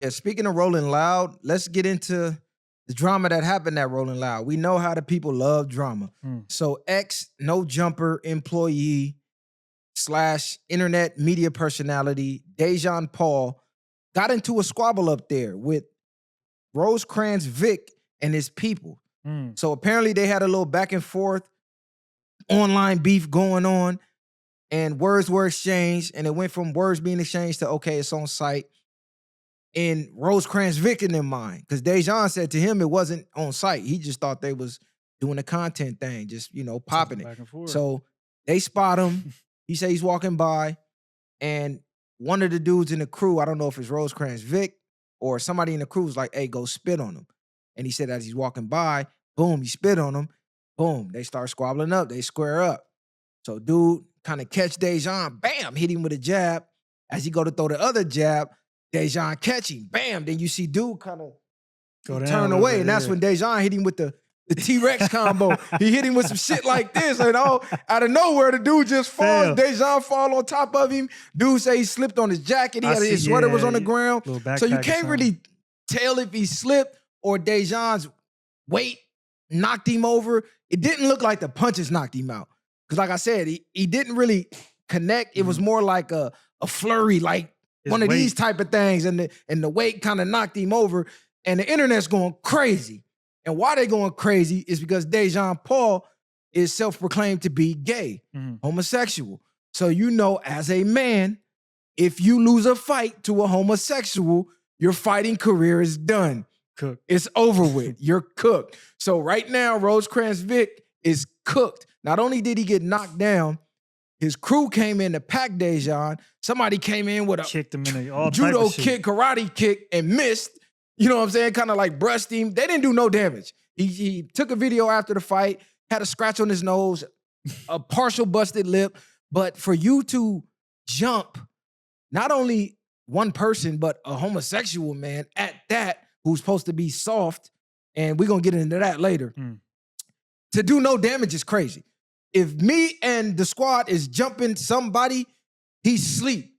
Yeah, speaking of Rolling Loud, let's get into the drama that happened at Rolling Loud. We know how the people love drama. Mm. So ex No Jumper employee slash internet media personality Dejon Paul got into a squabble up there with Rosecrans Vic and his people. Mm. So apparently they had a little back and forth online beef going on, and words were exchanged, and it went from words being exchanged to okay, it's on site. In Rosecrans Vic in their mind, because Dejon said to him it wasn't on site. He just thought they was doing a content thing, just popping Talking it. back and forth. So they spot him. He said he's walking by, and one of the dudes in the crew, I don't know if it's Rosecrans Vic or somebody in the crew, was like, "Hey, go spit on him." And he said as he's walking by, boom, he spit on him. Boom, they start squabbling up. They square up. So dude kind of catch Dejon, bam, hit him with a jab. As he go to throw the other jab, Dejon catch him, bam. Then you see dude kind of turn away, bit, and that's when Dejon hit him with the T-Rex combo. He hit him with some shit like this, and out of nowhere, the dude just falls. Dejon fall on top of him. Dude say he slipped on his jacket. His sweater was on the ground. So you can't really tell if he slipped or Dejon's weight knocked him over. It didn't look like the punches knocked him out. Because like I said, he didn't really connect. It was more like a flurry, like one of these type of things. And the weight kind of knocked him over. And the internet's going crazy. And why they going crazy is because Dejon Paul is self-proclaimed to be gay, homosexual. So as a man, if you lose a fight to a homosexual, your fighting career is done. Cooked. It's over with. You're cooked. So right now, Rosecrans Vic is cooked. Not only did he get knocked down, his crew came in to pack Dejon. Somebody came in with a kicked him in all judo kick, karate kick, and missed. You know what I'm saying? Kind of like brushed him. They didn't do no damage. He took a video after the fight, had a scratch on his nose, a partial busted lip. But for you to jump not only one person, but a homosexual man at that, who's supposed to be soft, and we're going to get into that later, to do no damage is crazy. If me and the squad is jumping somebody, he's sleep.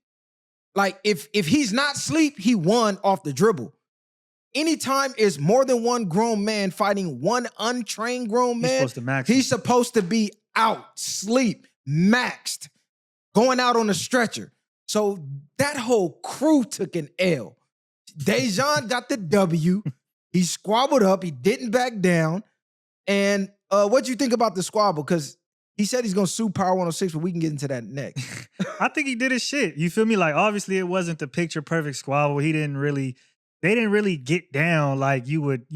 Like, if he's not sleep, he won off the dribble. Anytime is more than one grown man fighting one untrained grown man, he's supposed to be out, sleep, maxed, going out on a stretcher. So that whole crew took an L. Dejon got the W. He squabbled up. He didn't back down. And what do you think about the squabble? Because he said he's going to sue Power 106, but we can get into that next. I think he did his shit. You feel me? Like, obviously, it wasn't the picture perfect squabble. They didn't really get down like you would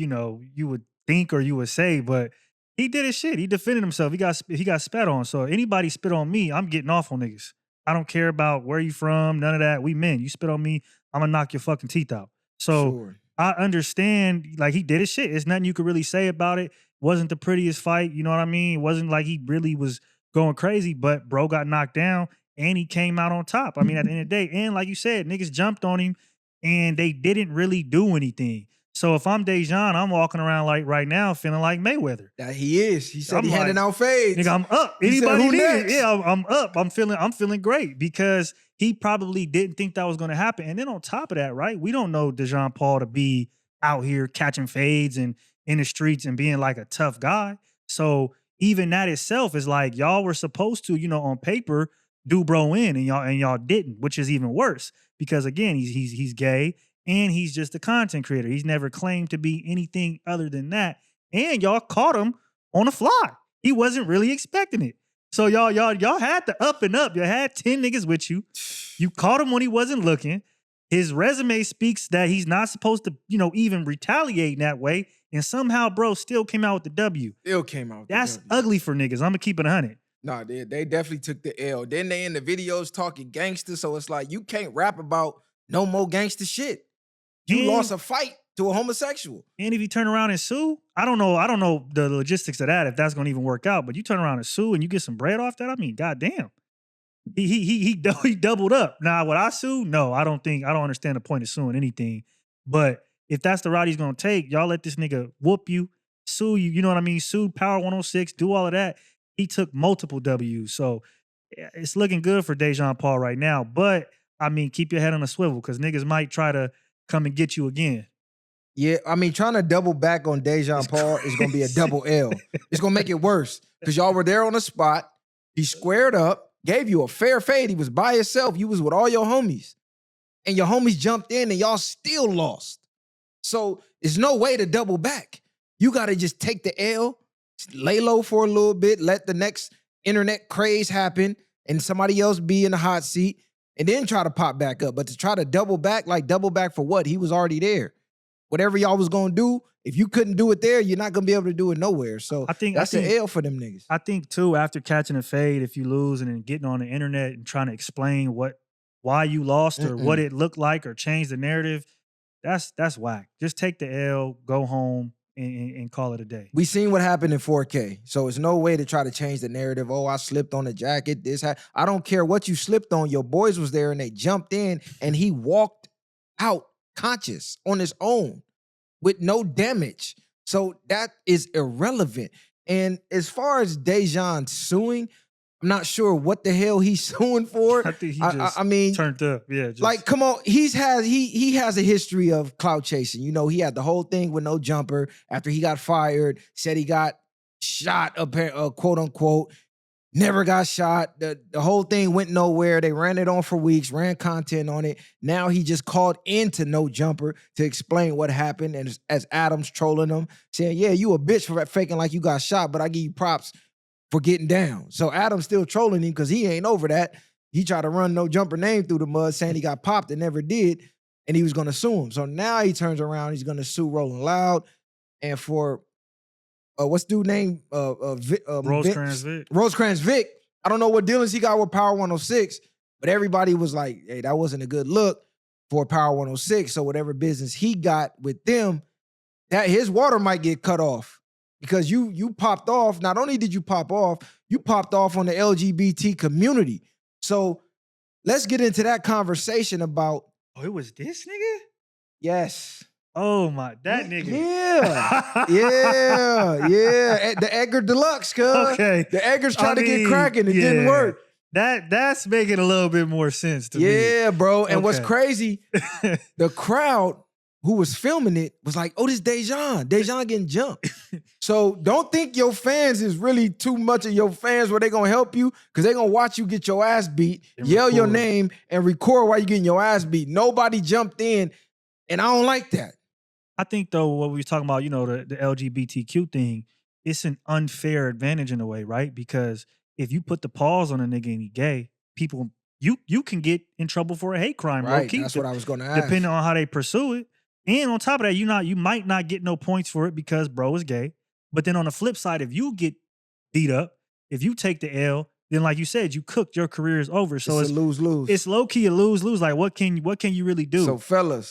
think or you would say, but he did his shit. He defended himself. He got spat on. So anybody spit on me, I'm getting off on niggas. I don't care about where you from, none of that. We men. You spit on me, I'm gonna knock your fucking teeth out. So I understand, like, he did his shit. There's nothing you could really say about it. Wasn't the prettiest fight, you know what I mean? It wasn't like he really was going crazy, but bro got knocked down and he came out on top. I mean, at the end of the day, and like you said, niggas jumped on him and they didn't really do anything. So if I'm Dejon, I'm walking around like right now feeling like Mayweather. That he is. He said he handing out fades. Nigga, I'm up. Anybody need it? Yeah, I'm up. I'm feeling great because he probably didn't think that was going to happen. And then on top of that, right, we don't know Dejon Paul to be out here catching fades and in the streets and being like a tough guy. So even that itself is like, y'all were supposed to, on paper, do bro in, and y'all didn't, which is even worse because again, he's gay and he's just a content creator. He's never claimed to be anything other than that. And y'all caught him on the fly. He wasn't really expecting it. So y'all had to up and up. You had 10 niggas with you. You caught him when he wasn't looking. His resume speaks that he's not supposed to, even retaliate in that way. And somehow, bro, still came out with the W. Still came out with That's the W. ugly for niggas. I'm going to keep it 100. No, they definitely took the L. Then they in the videos talking gangster, so it's like you can't rap about no more gangster shit. You lost a fight to a homosexual. And if you turn around and sue, I don't know the logistics of that, if that's going to even work out, but you turn around and sue and you get some bread off that, I mean, goddamn. He doubled up. Now, would I sue? No, I don't understand the point of suing anything. But if that's the route he's going to take, y'all let this nigga whoop you, sue you, you know what I mean? Sue Power 106, do all of that. He took multiple W's. So it's looking good for Dejon Paul right now. But, I mean, keep your head on a swivel because niggas might try to come and get you again. Yeah, I mean, trying to double back on Dejon Paul is going to be a double L. It's going to make it worse because y'all were there on the spot. He squared up, gave you a fair fade. He was by himself. You was with all your homies. And your homies jumped in and y'all still lost. So there's no way to double back. You got to just take the L, lay low for a little bit, let the next internet craze happen and somebody else be in the hot seat and then try to pop back up. But to try to double back for what? He was already there. Whatever y'all was going to do, if you couldn't do it there, you're not going to be able to do it nowhere. So that's an L for them niggas. I think, too, after catching a fade, if you lose and then getting on the internet and trying to explain why you lost or what it looked like or change the narrative, that's whack. Just take the L, go home, and call it a day. We seen what happened in 4K. So it's no way to try to change the narrative. Oh, I slipped on the jacket. I don't care what you slipped on. Your boys was there and they jumped in and he walked out conscious on his own with no damage. So that is irrelevant. And as far as Dejon suing, I'm not sure what the hell he's suing for. I think he just turned up. Yeah, like, come on. He has a history of clout chasing. You know, he had the whole thing with no jumper after he got fired, said he got shot, quote unquote. Never got shot. The whole thing went nowhere. They ran it on for weeks, ran content on it. Now he just called into No Jumper to explain what happened. And as Adam's trolling him, saying, yeah, you a bitch for faking like you got shot, but I give you props for getting down. So Adam's still trolling him because he ain't over that. He tried to run No Jumper name through the mud saying he got popped and never did. And he was going to sue him. So now he turns around. He's going to sue Rolling Loud. And for what's dude name? Rosecrans Vic. Rosecrans Vic. I don't know what dealings he got with Power 106, but everybody was like, hey, that wasn't a good look for Power 106. So whatever business he got with them, that his water might get cut off because you popped off. Not only did you pop off, you popped off on the LGBT community. So let's get into that conversation about. Oh, it was this nigga? Yes. Oh my, that nigga. Yeah. The Edgar Deluxe, cuz. Okay. The Edgar's trying to get cracking. It didn't work. That's making a little bit more sense to me. Yeah, bro. And what's crazy, the crowd who was filming it was like, oh, this Dejon. Dejon getting jumped. So don't think your fans is really too much of your fans where they gonna help you because they gonna watch you get your ass beat, yell your name, and record while you getting your ass beat. Nobody jumped in, and I don't like that. I think, though, what we were talking about, you know, the LGBTQ thing, it's an unfair advantage in a way, right? Because if you put the pause on a nigga and he gay, people, you can get in trouble for a hate crime. Right, that's what I was going to ask. Depending on how they pursue it. And on top of that, you might not get no points for it because bro is gay. But then on the flip side, if you get beat up, if you take the L, then like you said, you cooked, your career is over. So it's a lose-lose. It's low-key a lose-lose. Like, what can you really do? So fellas,